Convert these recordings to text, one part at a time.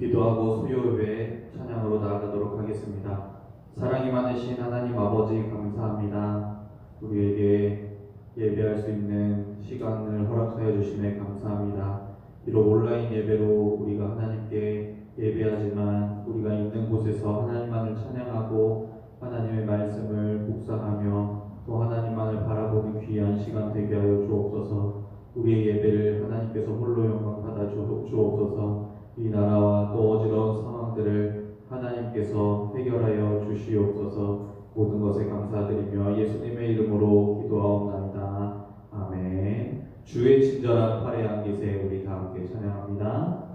기도하고 수요 예배 찬양으로 나아가도록 하겠습니다. 사랑이 많으신 하나님 아버지 감사합니다. 우리에게 예배할 수 있는 시간을 허락하여 주심에 감사합니다. 비록 온라인 예배로 우리가 하나님께 예배하지만 우리가 있는 곳에서 하나님만을 찬양하고 하나님의 말씀을 묵상하며 또 하나님만을 바라보는 귀한 시간 되게 하여 주옵소서. 우리의 예배를 하나님께서 홀로 영광 받아 주옵소서. 이 나라와 또 어지러운 상황들을 하나님께서 해결하여 주시옵소서. 모든 것에 감사드리며 예수님의 이름으로 기도하옵나이다. 아멘. 주의 친절한 팔에 안기세. 우리 다 함께 찬양합니다.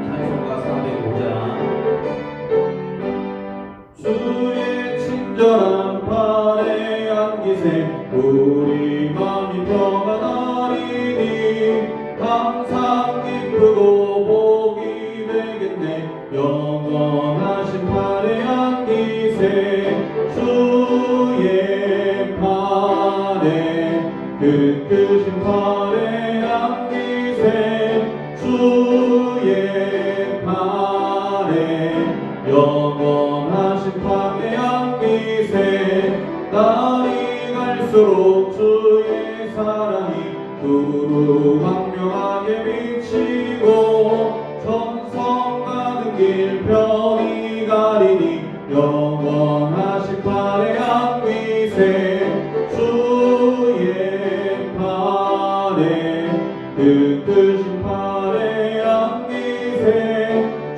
찬송가 405장. 주의 친절한 팔에 안기세. 우리 마음이 평안하리니 항상 기쁘고 복이 되겠네. 영원하신 팔에 안기세. 주의 팔에 그 크신 팔에 안기세. 주의 팔에 영원하신 팔에 안기세. 날이 갈수록 주의 사랑이 두루 광명하게 비치고 천성 가는 길 편히 가리니 영원하신 팔에 안기세. 주의 팔에 그 크신 팔에 안기세.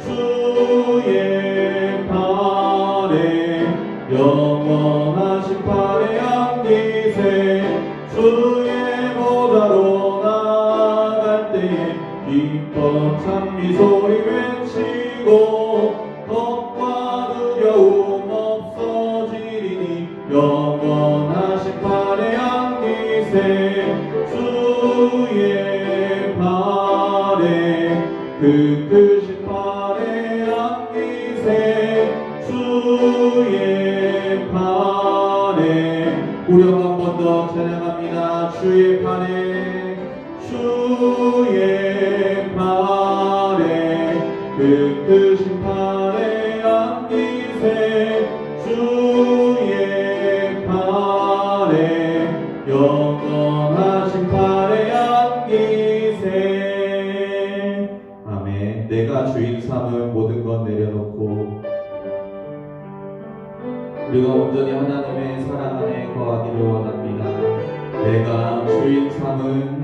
주의 팔에 영원하신 팔에 안기세. 주의 보좌로 나아갈 때에 기뻐 찬미 소리 외치고 겁과 두려움 없어지리니 영원하신 팔에 안기세. 주의 팔에 그 크신 팔에 안기세. 주의 팔에 우리 한 번 더 찬양합니다. 주의 팔에 주의 팔에 그 크신 팔에 안기세. 주의 팔에 영원하신 팔에 안기세. 아멘. 내가 주인 삼은 모든 것 내려놓고 우리가 온전히 하나님의 사랑 안에 거하기를 원합니다. 내가 주인 삼은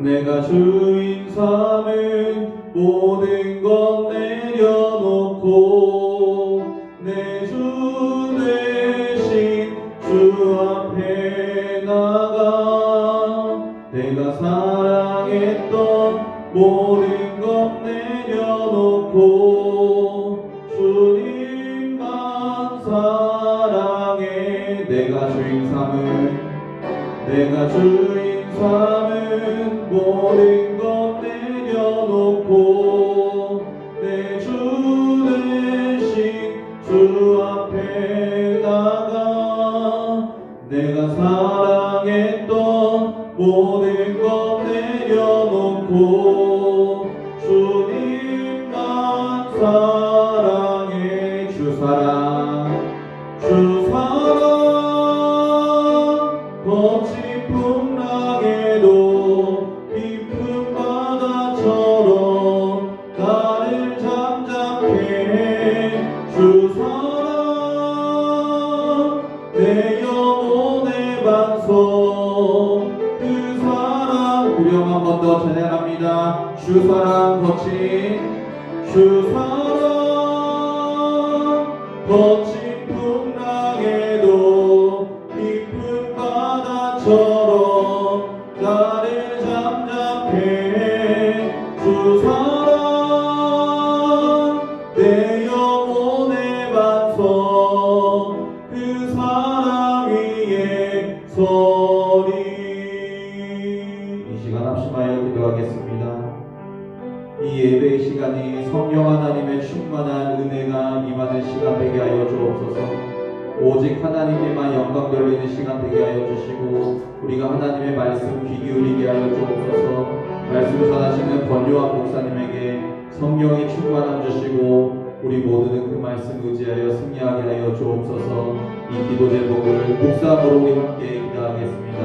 내가 주인 삼은 모든 것 내려놓고 내 주 대신 주 앞에 나가 내가 사랑했던 모든 것 내려놓고 주님만 사랑해. 내가 주인 삼은 모든 것 내려놓고 내 주 대신 주 앞에 나가 내가 사랑했던 모든 것 내려놓고 주님만 사랑해. 주 사랑 거친 풍랑에도 깊은 바다처럼 나를 잠잠케 해. 주 사랑 내 영혼의 반석. 그 사랑 우리 한 번 더 찬양합니다. 주 사랑 거친 풍랑에도 깊은 바다처럼 나를 잠잠케 해. 주 사랑 내 영혼의 반석. 그 사랑 위에 서리. 이 시간 합심하여 기도하겠습니다. 이 예배의 시간이 성령 하나님의 오직 하나님께만 영광 돌리는 시간 되게 하여 주시고 우리가 하나님의 말씀 귀 기울이게 하여 주옵소서. 말씀 전하시는 권요한 목사님에게 성령의 충만함 주시고 우리 모두는 그 말씀 의지하여 승리하게 하여 주옵소서. 이 기도 제목을 묵상으로 우리 함께 기도하겠습니다.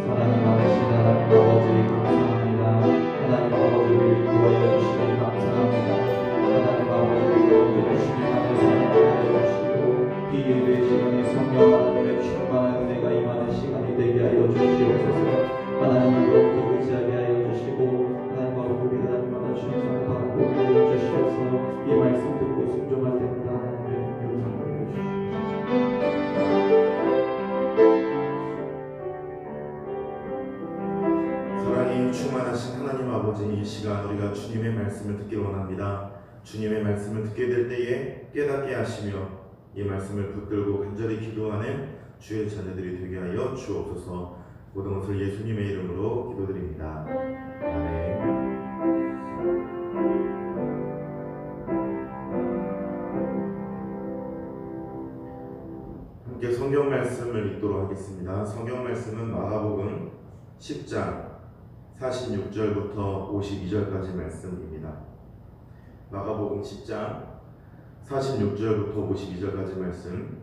사랑이 많으신 하나님 아버지 감사합니다. 하나님 아버지 우리를 구하여 주시니 감사합니다. 하나님 아버지 우리를 주님만을 사랑하여 주시고 이 예배 시간에 성령 하나님의 충만한 은혜가 임하는 시간이 되게 하여 주시옵소서. 하나님을 더욱더 의지하게 하여 주시고 하나님 아버지 우리 하나님 만나 주신 사랑과 복을 하여 주시옵소서. 이 말씀 듣고 순종할 때마다 하나님의 영광을 주시옵소서. 사랑이 충만하신 하나님 아버지, 이 시간 우리가 주님의 말씀을 듣기를 원합니다. 주님의 말씀을 듣게 될 때에 깨닫게 하시며 이 말씀을 붙들고 간절히 기도하는 주의 자녀들이 되게 하여 주옵소서. 모든 것을 예수님의 이름으로 기도드립니다. 아멘. 함께 성경 말씀을 읽도록 하겠습니다. 성경 말씀은 마가복음 10장 46절부터 52절까지 말씀입니다. 마가복음 10장 46절부터 52절까지 말씀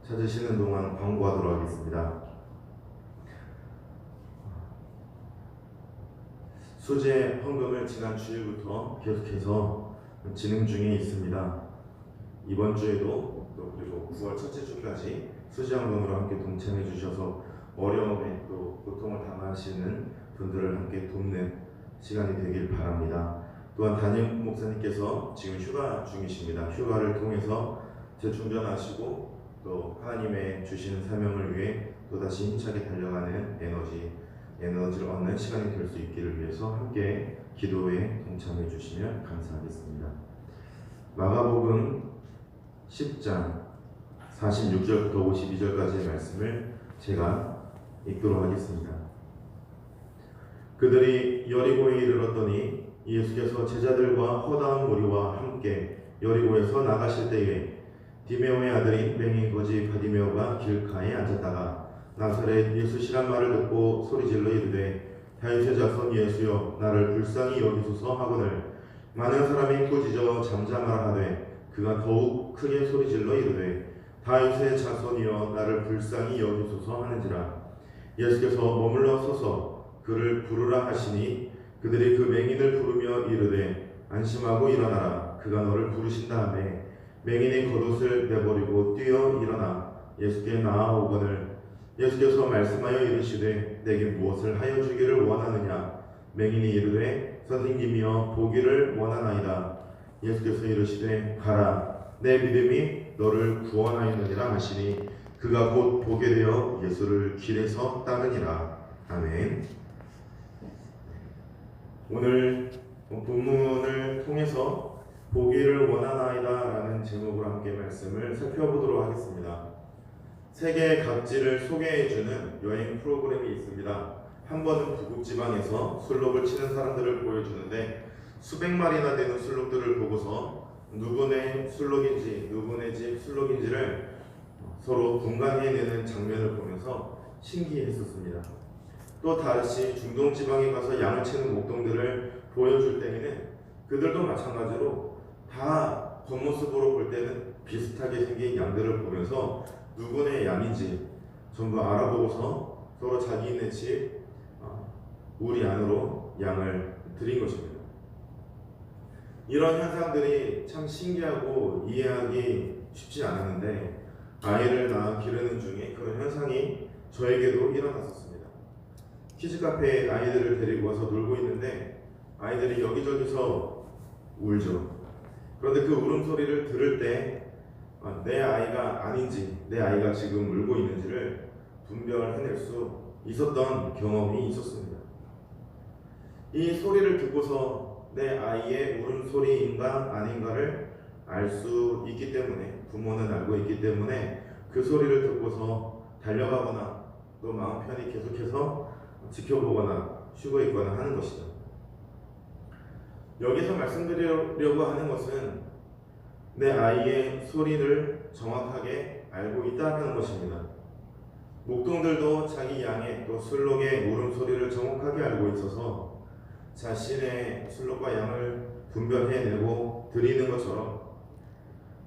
찾으시는 동안 광고하도록 하겠습니다. 수제 헌금을 지난 주일부터 계속해서 진행 중에 있습니다. 이번 주에도 또 그리고 9월 첫째 주까지 수제 헌금으로 함께 동참해 주셔서 어려움에 또 고통을 당하시는 분들을 함께 돕는 시간이 되길 바랍니다. 또한 담임 목사님께서 지금 휴가 중이십니다. 휴가를 통해서 재충전하시고 또 하나님의 주시는 사명을 위해 또다시 힘차게 달려가는 에너지를 얻는 시간이 될 수 있기를 위해서 함께 기도에 동참해 주시면 감사하겠습니다. 마가복음 10장 46절부터 52절까지의 말씀을 제가 읽도록 하겠습니다. 그들이 여리고에 이르렀더니 예수께서 제자들과 허다한 무리와 함께 여리고에서 나가실 때에 디메오의 아들인 맹인 거지 바디메오가 길가에 앉았다가 나사렛 예수시란 말을 듣고 소리질러 이르되 다윗의 자손 예수여 나를 불쌍히 여기소서 하거늘 많은 사람이 꾸짖어 잠잠하라 하되 그가 더욱 크게 소리질러 이르되 다윗의 자손이여 나를 불쌍히 여기소서 하는지라. 예수께서 머물러 서서 그를 부르라 하시니 그들이 그 맹인을 부르며 이르되 안심하고 일어나라. 그가 너를 부르신 다음에 맹인이 겉옷을 내버리고 뛰어 일어나 예수께 나아오거늘 예수께서 말씀하여 이르시되 내게 무엇을 하여 주기를 원하느냐. 맹인이 이르되 선생님이여 보기를 원하나이다. 예수께서 이르시되 가라 내 믿음이 너를 구원하였느니라 하시니 그가 곧 보게 되어 예수를 길에서 따르니라. 아멘. 오늘 본문을 통해서 보기를 원하나이다 라는 제목으로 함께 말씀을 살펴보도록 하겠습니다. 세계 각지를 소개해주는 여행 프로그램이 있습니다. 한 번은 북극지방에서 술록을 치는 사람들을 보여주는데 수백 마리나 되는 술록들을 보고서 누구네 술록인지 누구네 집 술록인지를 서로 분간해내는 장면을 보면서 신기했었습니다. 또 다시 중동지방에 가서 양을 치는 목동들을 보여줄 때에는 그들도 마찬가지로 다 겉모습으로 볼 때는 비슷하게 생긴 양들을 보면서 누구네 양인지 전부 알아보고서 서로 자기네 집 우리 안으로 양을 드린 것입니다. 이런 현상들이 참 신기하고 이해하기 쉽지 않았는데 아이를 낳아 기르는 중에 그런 현상이 저에게도 일어났었습니다. 키즈카페에 아이들을 데리고 와서 놀고 있는데 아이들이 여기저기서 울죠. 그런데 그 울음소리를 들을 때 내 아이가 아닌지 내 아이가 지금 울고 있는지를 분별해낼 수 있었던 경험이 있었습니다. 이 소리를 듣고서 내 아이의 울음소리인가 아닌가를 알 수 있기 때문에 부모는 알고 있기 때문에 그 소리를 듣고서 달려가거나 또 마음 편히 계속해서 지켜보거나 쉬고 있거나 하는 것이죠. 여기서 말씀드리려고 하는 것은 내 아이의 소리를 정확하게 알고 있다는 것입니다. 목동들도 자기 양의 또 술록의 울음소리를 정확하게 알고 있어서 자신의 술록과 양을 분별해내고 드리는 것처럼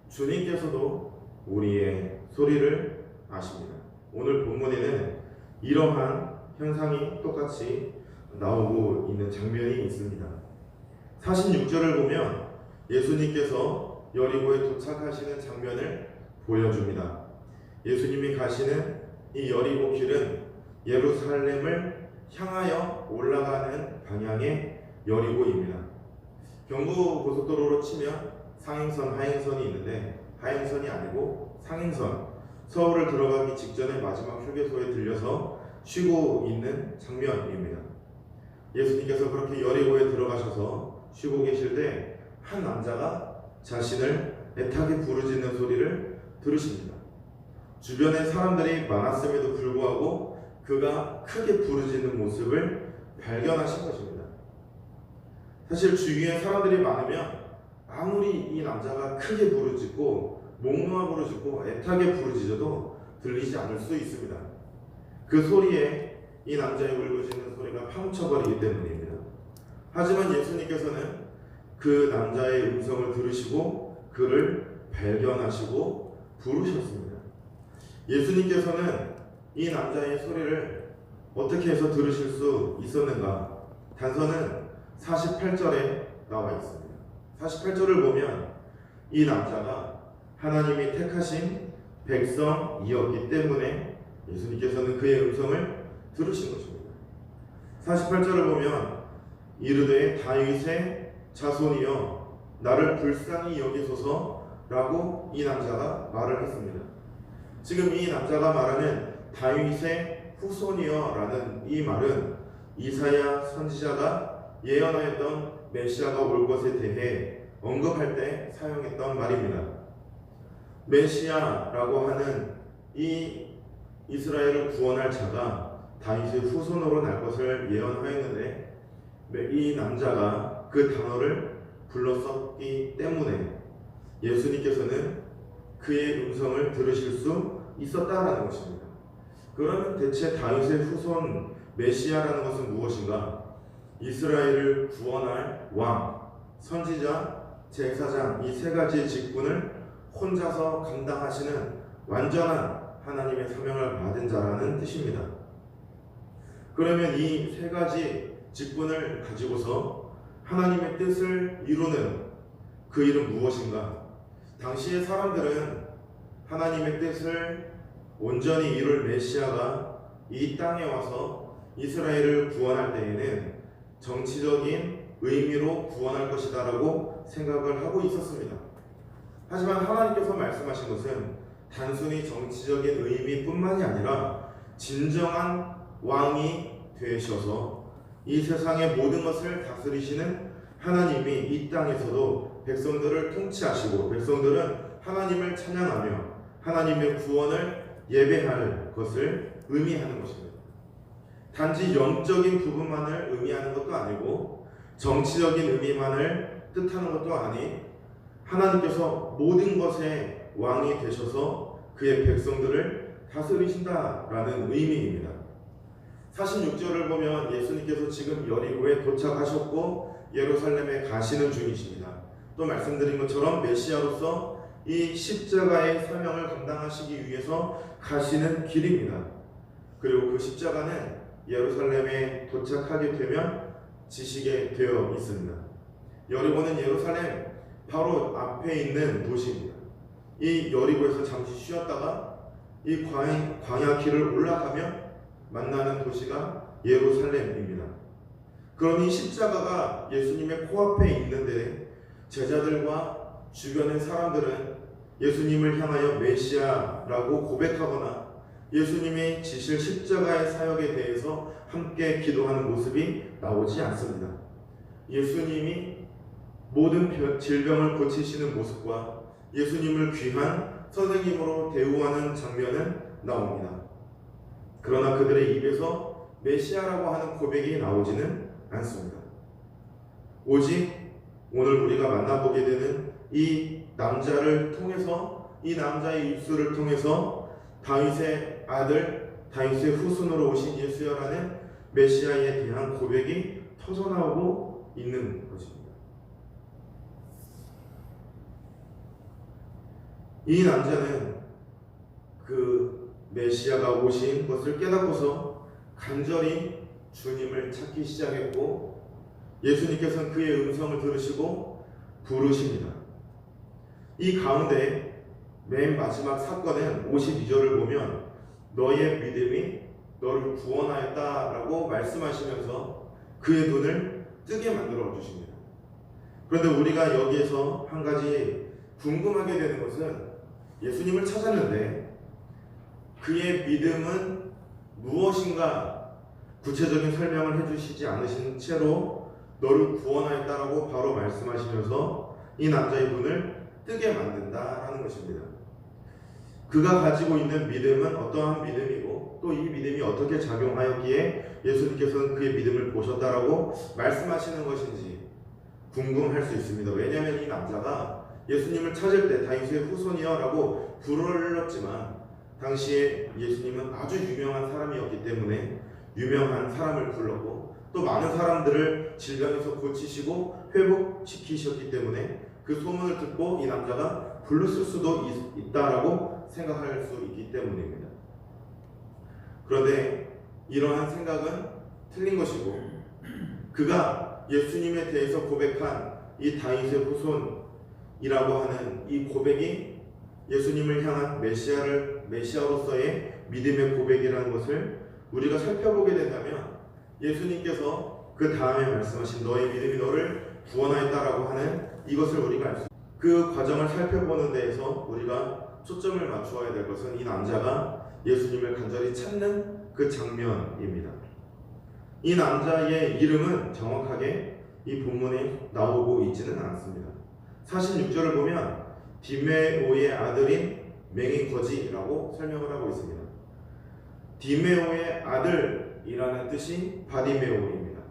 주님께서도 우리의 소리를 아십니다. 오늘 본문에는 이러한 현상이 똑같이 나오고 있는 장면이 있습니다. 46절을 보면 예수님께서 여리고에 도착하시는 장면을 보여줍니다. 예수님이 가시는 이 여리고 길은 예루살렘을 향하여 올라가는 방향의 여리고입니다. 경부 고속도로로 치면 상행선, 하행선이 있는데 하행선이 아니고 상행선, 서울을 들어가기 직전에 마지막 휴게소에 들려서 쉬고 있는 장면입니다. 예수님께서 그렇게 여리고에 들어가셔서 쉬고 계실 때 한 남자가 자신을 애타게 부르짖는 소리를 들으십니다. 주변에 사람들이 많았음에도 불구하고 그가 크게 부르짖는 모습을 발견하신 것입니다. 사실 주위에 사람들이 많으면 아무리 이 남자가 크게 부르짖고 목 놓아 부르짖고 애타게 부르짖어도 들리지 않을 수 있습니다. 그 소리에 이 남자의 울부짖는 소리가 파묻혀버리기 때문입니다. 하지만 예수님께서는 그 남자의 음성을 들으시고 그를 발견하시고 부르셨습니다. 예수님께서는 이 남자의 소리를 어떻게 해서 들으실 수 있었는가? 단서는 48절에 나와 있습니다. 48절을 보면 이 남자가 하나님이 택하신 백성이었기 때문에 예수님께서는 그의 음성을 들으신 것입니다. 48절을 보면 이르되 다윗의 자손이여 나를 불쌍히 여기소서라고 이 남자가 말을 했습니다. 지금 이 남자가 말하는 다윗의 후손이여라는 이 말은 이사야 선지자가 예언하였던 메시아가 올 것에 대해 언급할 때 사용했던 말입니다. 메시아라고 하는 이 이스라엘을 구원할 자가 다윗의 후손으로 날 것을 예언하였는데 이 남자가 그 단어를 불렀었기 때문에 예수님께서는 그의 음성을 들으실 수 있었다라는 것입니다. 그러면 대체 다윗의 후손 메시아라는 것은 무엇인가? 이스라엘을 구원할 왕, 선지자, 제사장 이 세 가지의 직분을 혼자서 감당하시는 완전한 하나님의 사명을 받은 자라는 뜻입니다. 그러면 이 세 가지 직분을 가지고서 하나님의 뜻을 이루는 그 이름 무엇인가? 당시의 사람들은 하나님의 뜻을 온전히 이룰 메시아가 이 땅에 와서 이스라엘을 구원할 때에는 정치적인 의미로 구원할 것이다 라고 생각을 하고 있었습니다. 하지만 하나님께서 말씀하신 것은 단순히 정치적인 의미뿐만이 아니라 진정한 왕이 되셔서 이 세상의 모든 것을 다스리시는 하나님이 이 땅에서도 백성들을 통치하시고 백성들은 하나님을 찬양하며 하나님의 구원을 예배할 것을 의미하는 것입니다. 단지 영적인 부분만을 의미하는 것도 아니고 정치적인 의미만을 뜻하는 것도 아닌 하나님께서 모든 것의 왕이 되셔서 그의 백성들을 다스리신다라는 의미입니다. 46절을 보면 예수님께서 지금 여리고에 도착하셨고 예루살렘에 가시는 중이십니다. 또 말씀드린 것처럼 메시아로서 이 십자가의 사명을 감당하시기 위해서 가시는 길입니다. 그리고 그 십자가는 예루살렘에 도착하게 되면 지시게 되어 있습니다. 여리고는 예루살렘 바로 앞에 있는 도시입니다. 이 여리고에서 잠시 쉬었다가 이 광야 길을 올라가면 만나는 도시가 예루살렘입니다. 그러니 십자가가 예수님의 코앞에 있는데 제자들과 주변의 사람들은 예수님을 향하여 메시아라고 고백하거나 예수님이 지실 십자가의 사역에 대해서 함께 기도하는 모습이 나오지 않습니다. 예수님이 모든 질병을 고치시는 모습과 예수님을 귀한 선생님으로 대우하는 장면은 나옵니다. 그러나 그들의 입에서 메시아라고 하는 고백이 나오지는 않습니다. 오직 오늘 우리가 만나보게 되는 이 남자를 통해서 이 남자의 입술을 통해서 다윗의 아들, 다윗의 후손으로 오신 예수여라는 메시아에 대한 고백이 터져나오고 있는 것입니다. 이 남자는 그 메시아가 오신 것을 깨닫고서 간절히 주님을 찾기 시작했고, 예수님께서는 그의 음성을 들으시고 부르십니다. 이 가운데 맨 마지막 사건은 52절을 보면 너의 믿음이 너를 구원하였다라고 말씀하시면서 그의 눈을 뜨게 만들어 주십니다. 그런데 우리가 여기에서 한 가지 궁금하게 되는 것은, 예수님을 찾았는데 그의 믿음은 무엇인가 구체적인 설명을 해주시지 않으신 채로 너를 구원하였다라고 바로 말씀하시면서 이 남자의 눈을 뜨게 만든다라는 것입니다. 그가 가지고 있는 믿음은 어떠한 믿음이고 또 이 믿음이 어떻게 작용하였기에 예수님께서는 그의 믿음을 보셨다라고 말씀하시는 것인지 궁금할 수 있습니다. 왜냐하면 이 남자가 예수님을 찾을 때 다윗의 후손이여라고 불렀지만 당시에 예수님은 아주 유명한 사람이었기 때문에 유명한 사람을 불렀고 또 많은 사람들을 질병에서 고치시고 회복시키셨기 때문에 그 소문을 듣고 이 남자가 불렀을 수도 있다라고 생각할 수 있기 때문입니다. 그런데 이러한 생각은 틀린 것이고, 그가 예수님에 대해서 고백한 이 다윗의 후손이라고 하는 이 고백이 예수님을 향한 메시아로서의 믿음의 고백이라는 것을 우리가 살펴보게 된다면, 예수님께서 그 다음에 말씀하신 너의 믿음이 너를 구원하였다라고 하는 이것을 우리가 알 수 있습니다. 그 과정을 살펴보는 데에서 우리가 초점을 맞추어야 될 것은 이 남자가 예수님을 간절히 찾는 그 장면입니다. 이 남자의 이름은 정확하게 이 본문에 나오고 있지는 않습니다. 46절을 보면 디메오의 아들인 맹인거지라고 설명을 하고 있습니다. 디메오의 아들이라는 뜻이 바디메오입니다.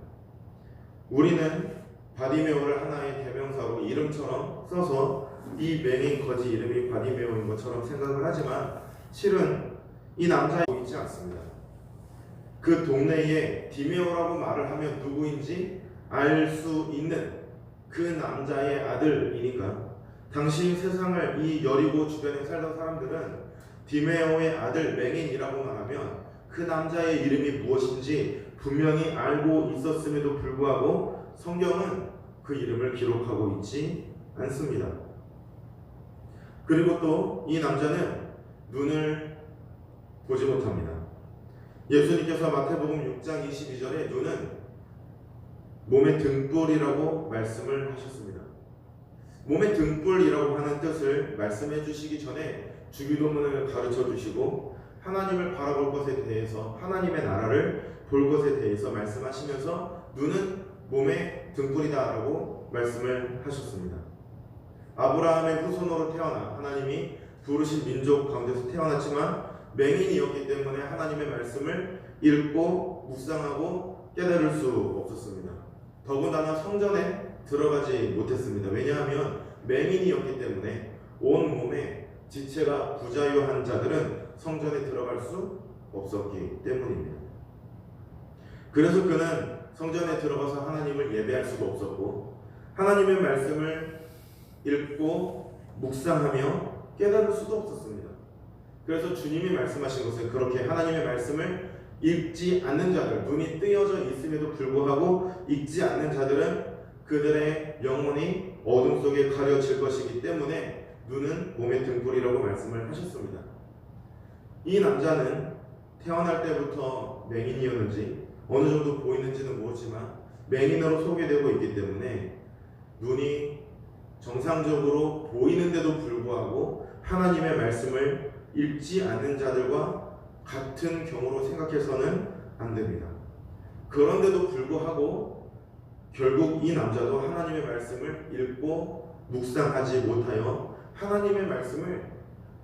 우리는 바디메오를 하나의 대명사로 이름처럼 써서 이 맹인거지 이름이 바디메오인 것처럼 생각을 하지만 실은 이 남자가 있지 않습니다. 그 동네에 디메오라고 말을 하면 누구인지 알 수 있는 그 남자의 아들이니까 당시 세상을 이 여리고 주변에 살던 사람들은 디메오의 아들 맹인이라고 말하면 그 남자의 이름이 무엇인지 분명히 알고 있었음에도 불구하고 성경은 그 이름을 기록하고 있지 않습니다. 그리고 또 이 남자는 눈을 보지 못합니다. 예수님께서 마태복음 6장 22절에 눈은 몸의 등불이라고 말씀을 하셨습니다. 몸의 등불이라고 하는 뜻을 말씀해 주시기 전에 주기도문을 가르쳐 주시고 하나님을 바라볼 것에 대해서, 하나님의 나라를 볼 것에 대해서 말씀하시면서 눈은 몸의 등불이다라고 말씀을 하셨습니다. 아브라함의 후손으로 태어나 하나님이 부르신 민족 가운데서 태어났지만 맹인이었기 때문에 하나님의 말씀을 읽고 묵상하고 깨달을 수 없었습니다. 더군다나 성전에 들어가지 못했습니다. 왜냐하면 맹인이었기 때문에 온 몸에 지체가 부자유한 자들은 성전에 들어갈 수 없었기 때문입니다. 그래서 그는 성전에 들어가서 하나님을 예배할 수가 없었고 하나님의 말씀을 읽고 묵상하며 깨달을 수도 없었습니다. 그래서 주님이 말씀하신 것은 그렇게 하나님의 말씀을 읽지 않는 자들, 눈이 뜨여져 있음에도 불구하고 읽지 않는 자들은 그들의 영혼이 어둠 속에 가려질 것이기 때문에 눈은 몸의 등불이라고 말씀을 하셨습니다. 이 남자는 태어날 때부터 맹인이었는지 어느 정도 보이는지는 모르지만 맹인으로 소개되고 있기 때문에 눈이 정상적으로 보이는데도 불구하고 하나님의 말씀을 읽지 않는 자들과 같은 경우로 생각해서는 안 됩니다. 그런데도 불구하고 결국 이 남자도 하나님의 말씀을 읽고 묵상하지 못하여 하나님의 말씀을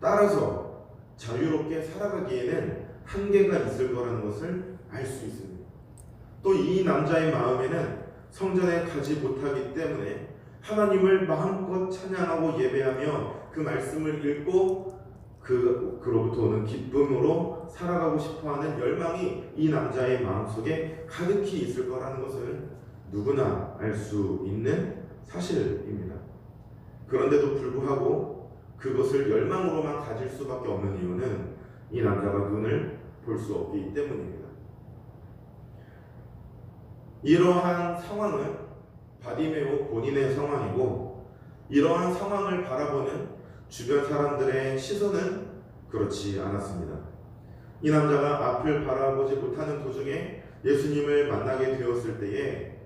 따라서 자유롭게 살아가기에는 한계가 있을 거라는 것을 알 수 있습니다. 또 이 남자의 마음에는 성전에 가지 못하기 때문에 하나님을 마음껏 찬양하고 예배하며 그 말씀을 읽고 그로부터 오는 기쁨으로 살아가고 싶어하는 열망이 이 남자의 마음속에 가득히 있을 거라는 것을 누구나 알 수 있는 사실입니다. 그런데도 불구하고 그것을 열망으로만 가질 수밖에 없는 이유는 이 남자가 눈을 볼 수 없기 때문입니다. 이러한 상황은 바디메오 본인의 상황이고, 이러한 상황을 바라보는 주변 사람들의 시선은 그렇지 않았습니다. 이 남자가 앞을 바라보지 못하는 도중에 예수님을 만나게 되었을 때에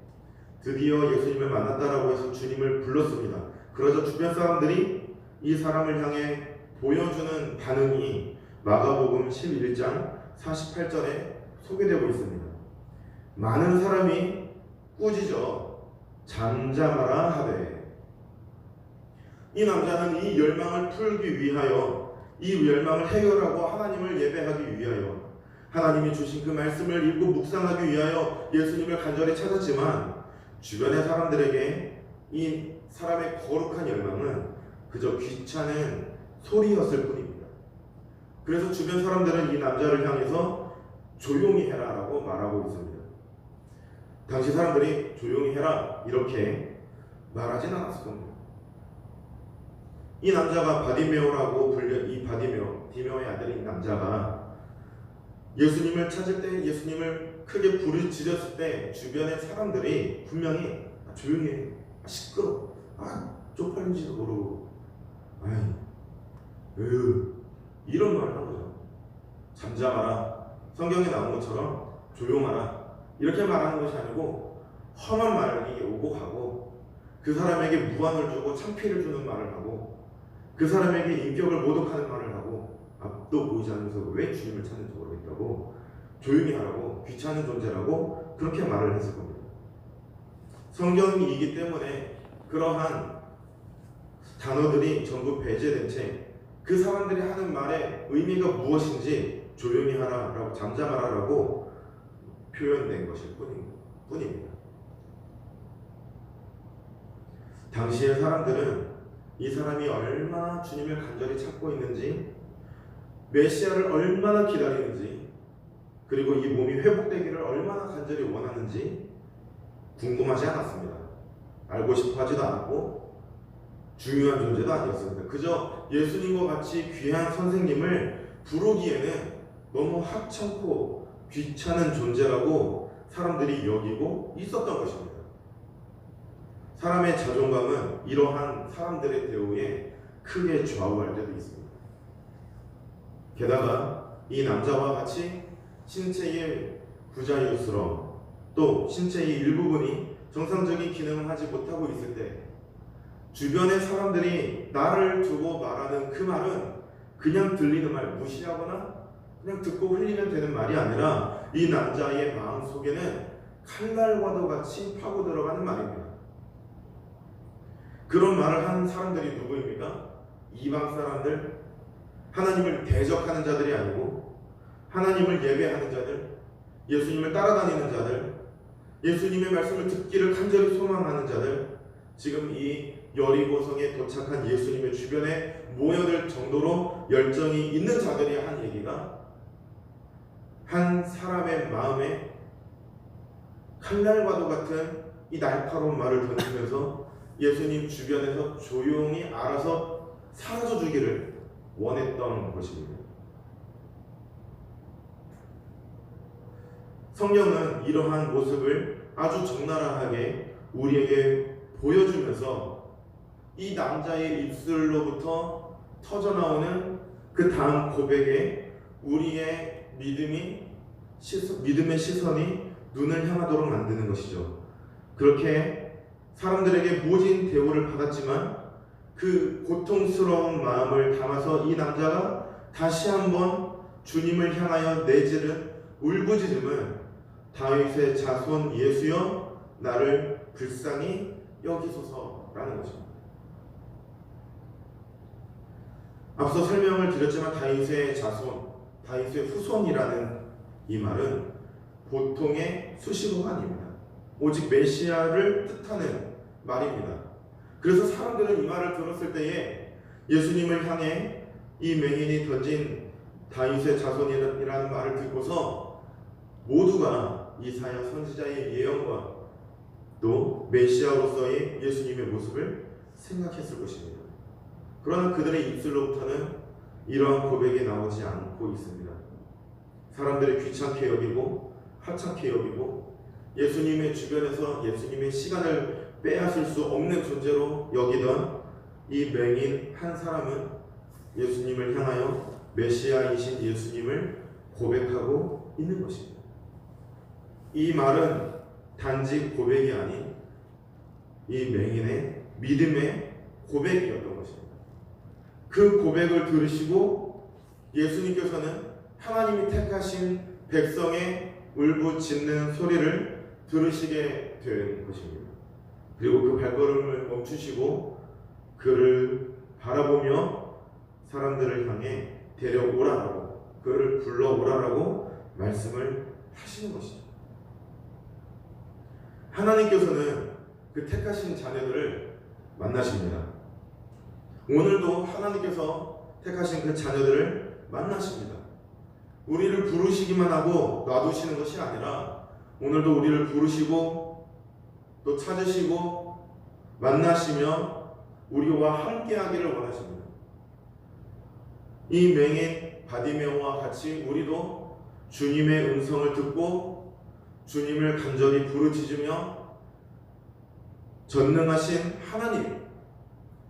드디어 예수님을 만났다라고 해서 주님을 불렀습니다. 그러자 주변 사람들이 이 사람을 향해 보여주는 반응이 마가복음 11장 48절에 소개되고 있습니다. 많은 사람이 꾸짖어 잠잠하라 하되, 이 남자는 이 열망을 풀기 위하여, 이 열망을 해결하고 하나님을 예배하기 위하여, 하나님이 주신 그 말씀을 읽고 묵상하기 위하여 예수님을 간절히 찾았지만, 주변의 사람들에게 이 사람의 거룩한 열망은 그저 귀찮은 소리였을 뿐입니다. 그래서 주변 사람들은 이 남자를 향해서 조용히 해라 라고 말하고 있습니다. 당시 사람들이 조용히 해라 이렇게 말하진 않았을 겁니다. 이 남자가 바디메오라고 불려, 이 바디메오, 디메오의 아들인 남자가 예수님을 찾을 때, 예수님을 크게 부르짖었을 때 주변의 사람들이 분명히 조용히 해, 시끄러워, 쪽팔린지도 모르고, 이런 말을 한 거죠. 잠잠하라, 성경에 나온 것처럼 조용하라 이렇게 말하는 것이 아니고, 험한 말이 오고 가고 그 사람에게 무안을 주고 창피를 주는 말을 하고, 그 사람에게 인격을 모독하는 말을 하고, 앞도 보이지 않으면서 왜 주님을 찾는지 모르겠다고, 조용히 하라고, 귀찮은 존재라고 그렇게 말을 했을 겁니다. 성경이기 때문에 그러한 단어들이 전부 배제된 채 그 사람들이 하는 말의 의미가 무엇인지 조용히 하라라고, 잠잠하라라고 표현된 것일 뿐입니다. 당시의 사람들은 이 사람이 얼마나 주님을 간절히 찾고 있는지, 메시아를 얼마나 기다리는지, 그리고 이 몸이 회복되기를 얼마나 간절히 원하는지 궁금하지 않았습니다. 알고 싶어 하지도 않았고 중요한 존재도 아니었습니다. 그저 예수님과 같이 귀한 선생님을 부르기에는 너무 하찮고 귀찮은 존재라고 사람들이 여기고 있었던 것입니다. 사람의 자존감은 이러한 사람들의 대우에 크게 좌우할 때도 있습니다. 게다가 이 남자와 같이 신체의 부자유스러움, 또 신체의 일부분이 정상적인 기능을 하지 못하고 있을 때 주변의 사람들이 나를 두고 말하는 그 말은 그냥 들리는 말, 무시하거나 그냥 듣고 흘리면 되는 말이 아니라 이 남자의 마음 속에는 칼날과도 같이 파고 들어가는 말입니다. 그런 말을 하는 사람들이 누구입니까? 이방 사람들, 하나님을 대적하는 자들이 아니고 하나님을 예배하는 자들, 예수님을 따라다니는 자들, 예수님의 말씀을 듣기를 간절히 소망하는 자들, 지금 이 여리고성에 도착한 예수님의 주변에 모여들 정도로 열정이 있는 자들이 한 얘기가, 한 사람의 마음에 칼날과도 같은 이 날카로운 말을 던지면서 예수님 주변에서 조용히 알아서 사라져 주기를 원했던 것입니다. 성경은 이러한 모습을 아주 적나라하게 우리에게 보여주면서 이 남자의 입술로부터 터져나오는 그 다음 고백에 우리의 믿음의 시선이 눈을 향하도록 만드는 것이죠. 그렇게 사람들에게 모진 대우를 받았지만 그 고통스러운 마음을 담아서 이 남자가 다시 한번 주님을 향하여 내지른 울부짖음은 다윗의 자손 예수여 나를 불쌍히 여기소서라는 것입니다. 앞서 설명을 드렸지만 다윗의 자손, 다윗의 후손이라는 이 말은 보통의 수식어가 아닙니다. 오직 메시아를 뜻하는 말입니다. 그래서 사람들은 이 말을 들었을 때에 예수님을 향해 이 맹인이 던진 다윗의 자손이라는 말을 듣고서 모두가 이사야 선지자의 예언과 또 메시아로서의 예수님의 모습을 생각했을 것입니다. 그러나 그들의 입술로부터는 이러한 고백이 나오지 않고 있습니다. 사람들이 귀찮게 여기고 하찮게 여기고 예수님의 주변에서 예수님의 시간을 빼앗을 수 없는 존재로 여기던 이 맹인 한 사람은 예수님을 향하여 메시아이신 예수님을 고백하고 있는 것입니다. 이 말은 단지 고백이 아닌 이 맹인의 믿음의 고백이었던 것입니다. 그 고백을 들으시고 예수님께서는 하나님이 택하신 백성의 울부짖는 소리를 들으시게 된 것입니다. 그리고 그 발걸음을 멈추시고 그를 바라보며 사람들을 향해 데려오라라고, 그를 불러오라라고 말씀을 하시는 것입니다. 하나님께서는 그 택하신 자녀들을 만나십니다. 오늘도 하나님께서 택하신 그 자녀들을 만나십니다. 우리를 부르시기만 하고 놔두시는 것이 아니라 오늘도 우리를 부르시고 또 찾으시고 만나시며 우리와 함께하기를 원하십니다. 이 맹인 바디메오와 같이 우리도 주님의 음성을 듣고 주님을 간절히 부르짖으며 전능하신 하나님,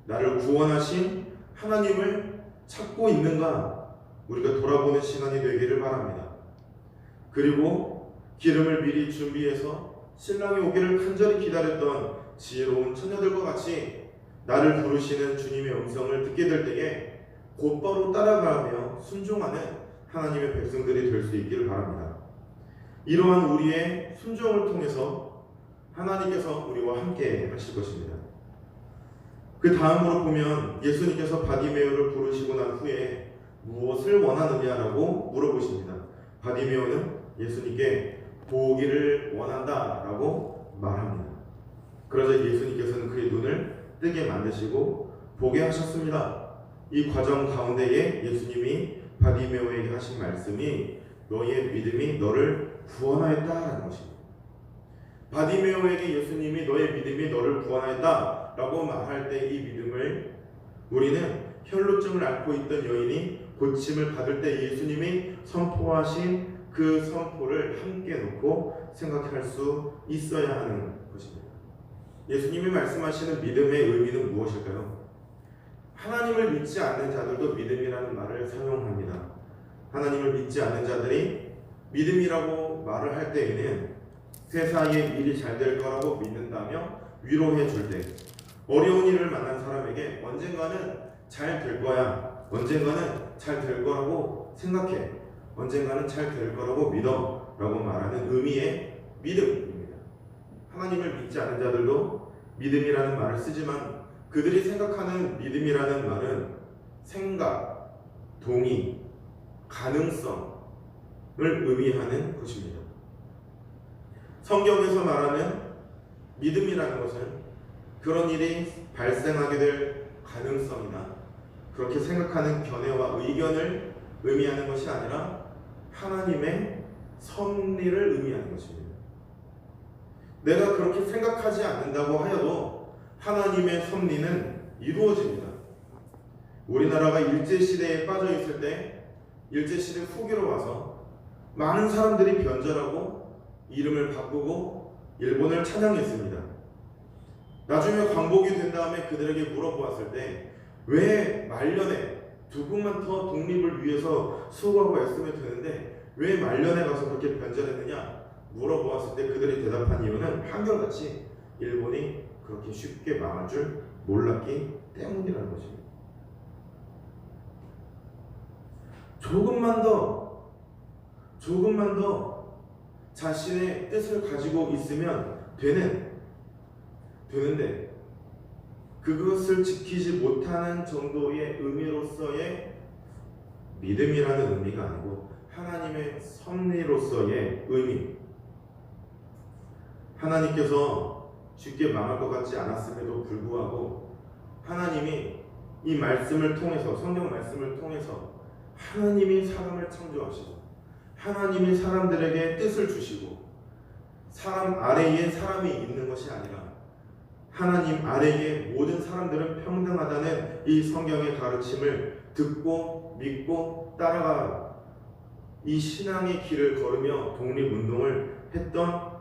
나를 구원하신 하나님을 찾고 있는가 우리가 돌아보는 시간이 되기를 바랍니다. 그리고 기름을 미리 준비해서 신랑이 오기를 간절히 기다렸던 지혜로운 처녀들과 같이 나를 부르시는 주님의 음성을 듣게 될 때에 곧바로 따라가며 순종하는 하나님의 백성들이 될 수 있기를 바랍니다. 이러한 우리의 순종을 통해서 하나님께서 우리와 함께 하실 것입니다. 그 다음으로 보면 예수님께서 바디메오를 부르시고 난 후에 무엇을 원하느냐라고 물어보십니다. 바디메오는 예수님께 보기를 원한다라고 말합니다. 그러자 예수님께서는 그의 눈을 뜨게 만드시고 보게 하셨습니다. 이 과정 가운데에 예수님이 바디메오에게 하신 말씀이 너의 믿음이 너를 구원하였다라는 것입니다. 바디메오에게 예수님이 너의 믿음이 너를 구원하였다라고 말할 때 이 믿음을 우리는 혈루증을 앓고 있던 여인이 고침을 받을 때 예수님이 선포하신 그 선포를 함께 놓고 생각할 수 있어야 하는 것입니다. 예수님이 말씀하시는 믿음의 의미는 무엇일까요? 하나님을 믿지 않는 자들도 믿음이라는 말을 사용합니다. 하나님을 믿지 않는 자들이 믿음이라고 말을 할 때에는 세상에 일이 잘 될 거라고 믿는다며 위로해 줄 때, 어려운 일을 만난 사람에게 언젠가는 잘 될 거야, 언젠가는 잘 될 거라고 생각해, 언젠가는 잘 될 거라고 믿어 라고 말하는 의미의 믿음입니다. 하나님을 믿지 않는 자들도 믿음이라는 말을 쓰지만 그들이 생각하는 믿음이라는 말은 생각, 동의, 가능성을 의미하는 것입니다. 성경에서 말하는 믿음이라는 것은 그런 일이 발생하게 될 가능성이나 그렇게 생각하는 견해와 의견을 의미하는 것이 아니라 하나님의 섭리를 의미하는 것입니다. 내가 그렇게 생각하지 않는다고 하여도 하나님의 섭리는 이루어집니다. 우리나라가 일제시대에 빠져 있을 때 일제시대 후기로 와서 많은 사람들이 변절하고 이름을 바꾸고 일본을 찬양했습니다. 나중에 광복이 된 다음에 그들에게 물어보았을 때 왜 말년에 조금만 더 독립을 위해서 수고하고 애쓰면 되는데 왜 말년에 가서 그렇게 변절했느냐 물어보았을 때 그들이 대답한 이유는 한결같이 일본이 그렇게 쉽게 망할 줄 몰랐기 때문이라는 것입니다. 조금만 더 자신의 뜻을 가지고 있으면 되는데 그것을 지키지 못하는 정도의 의미로서의 믿음이라는 의미가 아니고 하나님의 섭리로서의 의미. 하나님께서 쉽게 망할 것 같지 않았음에도 불구하고 하나님이 이 말씀을 통해서, 성경 말씀을 통해서 하나님이 사람을 창조하시고 하나님이 사람들에게 뜻을 주시고 사람 아래에 사람이 있는 것이 아니라 하나님 아래에 모든 사람들은 평등하다는 이 성경의 가르침을 듣고 믿고 따라가 이 신앙의 길을 걸으며 독립운동을 했던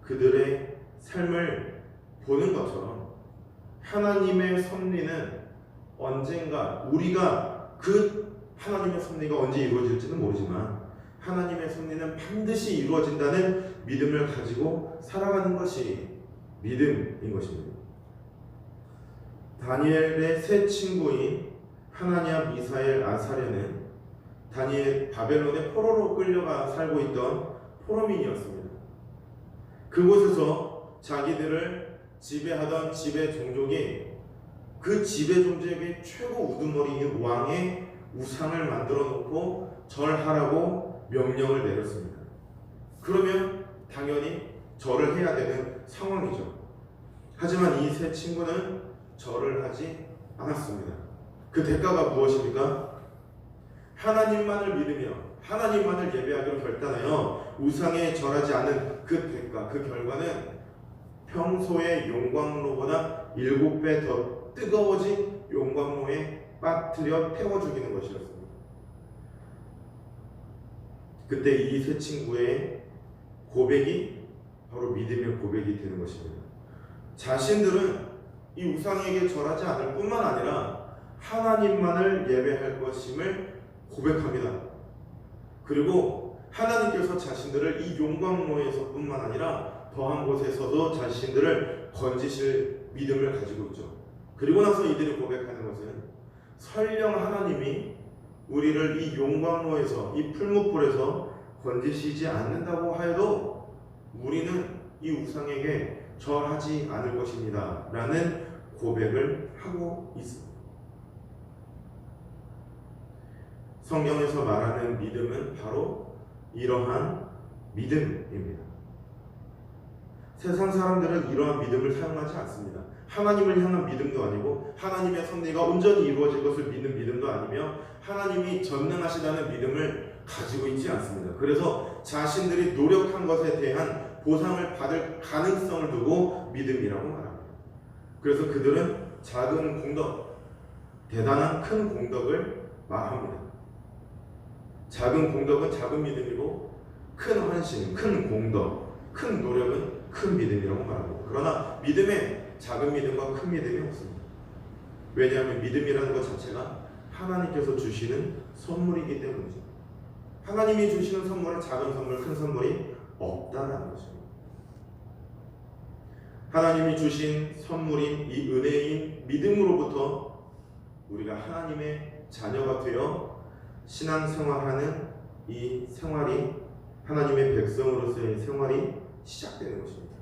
그들의 삶을 보는 것처럼 하나님의 섭리는 언젠가 우리가 그 하나님의 섭리가 언제 이루어질지는 모르지만 하나님의 섭리는 반드시 이루어진다는 믿음을 가지고 살아가는 것이 믿음인 것입니다. 다니엘의 세 친구인 하나냐, 미사엘, 아사랴는 다니엘 바벨론의 포로로 끌려가 살고 있던 포로민이었습니다. 그곳에서 자기들을 지배하던 지배 종족이 그 지배 종족의 최고 우두머리인 왕의 우상을 만들어 놓고 절하라고 명령을 내렸습니다. 그러면 당연히 절을 해야 되는 상황이죠. 하지만 이 세 친구는 절을 하지 않았습니다. 그 대가가 무엇입니까? 하나님만을 믿으며 하나님만을 예배하기로 결단하여 우상에 절하지 않은 그 대가, 그 결과는 평소의 용광로보다 7배 더 뜨거워진 용광로에 빠뜨려 태워 죽이는 것이었습니다. 그때 이 세 친구의 고백이 바로 믿음의 고백이 되는 것입니다. 자신들은 이 우상에게 절하지 않을 뿐만 아니라 하나님만을 예배할 것임을 고백합니다. 그리고 하나님께서 자신들을 이 용광로에서 뿐만 아니라 더한 곳에서도 자신들을 건지실 믿음을 가지고 있죠. 그리고 나서 이들이 고백하는 것은 설령 하나님이 우리를 이 용광로에서, 이 풀무불에서 건지시지 않는다고 하여도 우리는 이 우상에게 절하지 않을 것입니다 라는 고백을 하고 있습니다. 성경에서 말하는 믿음은 바로 이러한 믿음입니다. 세상 사람들은 이러한 믿음을 사용하지 않습니다. 하나님을 향한 믿음도 아니고 하나님의 섭리가 온전히 이루어질 것을 믿는 믿음도 아니며 하나님이 전능하시다는 믿음을 가지고 있지 않습니다. 그래서 자신들이 노력한 것에 대한 보상을 받을 가능성을 두고 믿음이라고 말합니다. 그래서 그들은 작은 공덕, 대단한 큰 공덕을 말합니다. 작은 공덕은 작은 믿음이고 큰 헌신, 큰 공덕, 큰 노력은 큰 믿음이라고 말합니다. 그러나 믿음에 작은 믿음과 큰 믿음이 없습니다. 왜냐하면 믿음이라는 것 자체가 하나님께서 주시는 선물이기 때문이죠. 하나님이 주시는 선물은 작은 선물, 큰 선물이 없다는 것입니다. 하나님이 주신 선물인 이 은혜인 믿음으로부터 우리가 하나님의 자녀가 되어 신앙생활하는 이 생활이 하나님의 백성으로서의 생활이 시작되는 것입니다.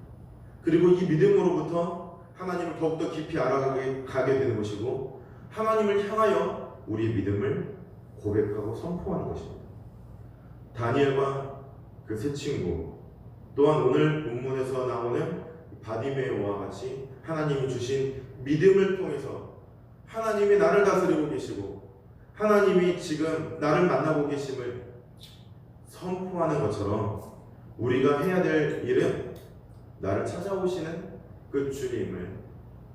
그리고 이 믿음으로부터 하나님을 더욱더 깊이 알아가게 되는 것이고 하나님을 향하여 우리의 믿음을 고백하고 선포하는 것입니다. 다니엘과 그 세 친구 또한 오늘 본문에서 나오는 바디메오와 같이 하나님이 주신 믿음을 통해서 하나님이 나를 다스리고 계시고 하나님이 지금 나를 만나고 계심을 선포하는 것처럼 우리가 해야 될 일은 나를 찾아오시는 그 주님을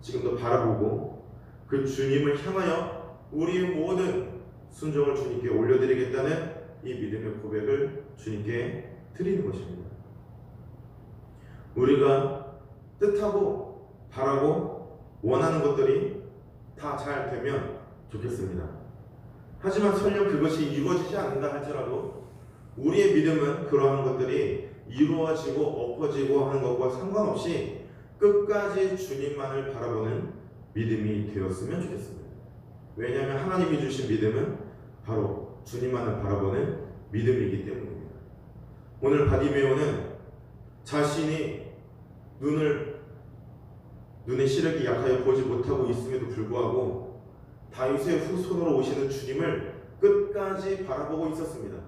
지금도 바라보고 그 주님을 향하여 우리의 모든 순종을 주님께 올려드리겠다는 이 믿음의 고백을 주님께 드리는 것입니다. 우리가 뜻하고 바라고 원하는 것들이 다 잘 되면 좋겠습니다. 하지만 설령 그것이 이루어지지 않는다 할지라도 우리의 믿음은 그러한 것들이 이루어지고 엎어지고 하는 것과 상관없이 끝까지 주님만을 바라보는 믿음이 되었으면 좋겠습니다. 왜냐하면 하나님이 주신 믿음은 바로 주님만을 바라보는 믿음이기 때문입니다. 오늘 바디메오는 자신이 눈의 시력이 약하여 보지 못하고 있음에도 불구하고 다윗의 후손으로 오시는 주님을 끝까지 바라보고 있었습니다.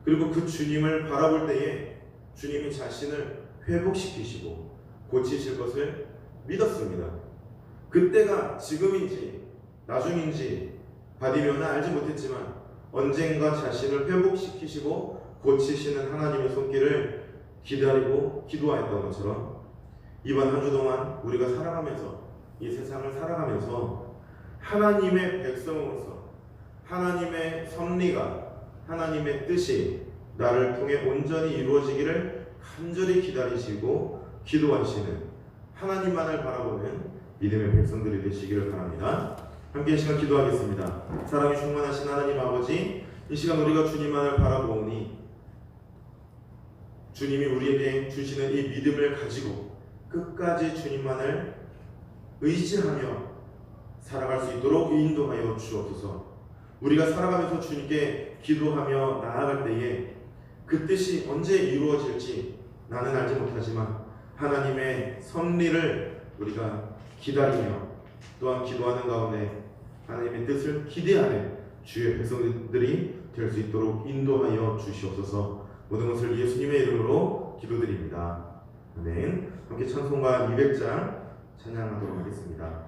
그리고 그 주님을 바라볼 때에 주님이 자신을 회복시키시고 고치실 것을 믿었습니다. 그때가 지금인지 나중인지 바디메오는 알지 못했지만 언젠가 자신을 회복시키시고 고치시는 하나님의 손길을 기다리고 기도하였던 것처럼 이번 한 주 동안 우리가 살아가면서 이 세상을 살아가면서 하나님의 백성으로서 하나님의 섭리가 하나님의 뜻이 나를 통해 온전히 이루어지기를 간절히 기다리시고 기도하시는 하나님만을 바라보는 믿음의 백성들이 되시기를 바랍니다. 함께 이 시간 기도하겠습니다. 사랑이 충만하신 하나님 아버지, 이 시간 우리가 주님만을 바라보니 주님이 우리에게 주시는 이 믿음을 가지고 끝까지 주님만을 의지하며 살아갈 수 있도록 인도하여 주옵소서. 우리가 살아가면서 주님께 기도하며 나아갈 때에 그 뜻이 언제 이루어질지 나는 알지 못하지만 하나님의 섭리를 우리가 기다리며 또한 기도하는 가운데 하나님의 뜻을 기대하는 주의 백성들이 될 수 있도록 인도하여 주시옵소서. 모든 것을 예수님의 이름으로 기도드립니다. 아멘. 함께 찬송가 200장 찬양하도록 하겠습니다.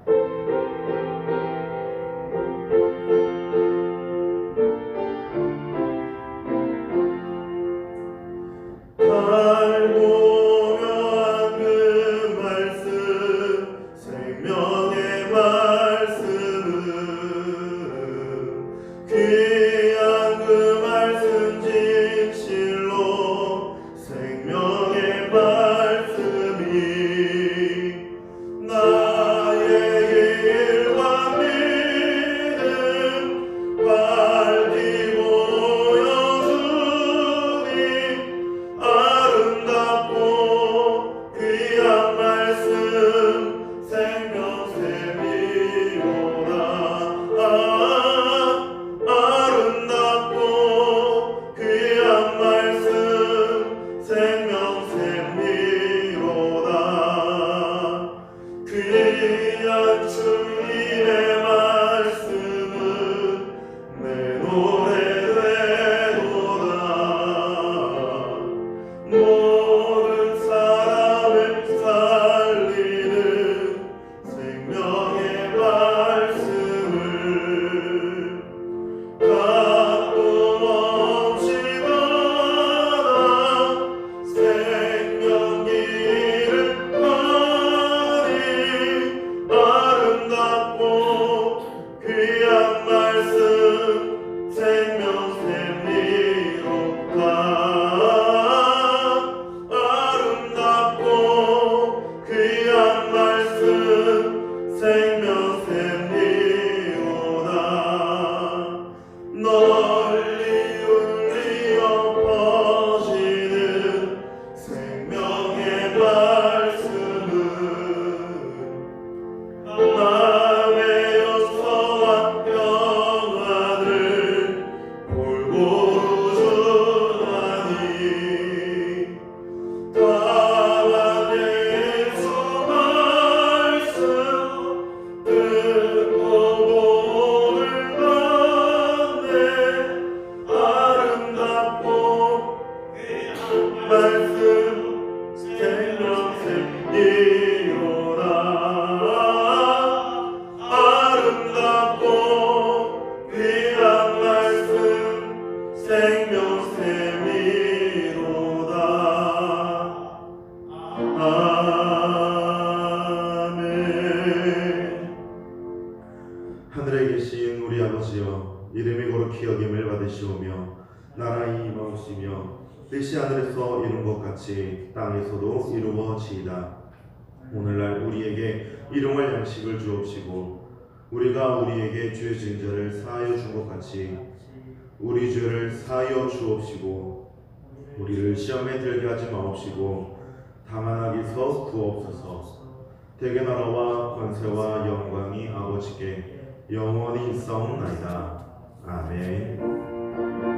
하늘에 계신 우리 아버지여, 이름이 거룩히 여김을 받으시오며 나라의 임하옵시며 뜻이 하늘에서 이룬 것 같이 땅에서도 이루어지이다. 오늘날 우리에게 일용할 양식을 주옵시고 우리가 우리에게 죄 지은 자를 사하여 준 것 같이 우리 죄를 사하여 주옵시고 우리를 시험에 들게 하지 마옵시고 다만 악에서 구하옵소서. 대개 나라와 권세와 영광이 아버지께 영원히 있사옵나이다. 아멘.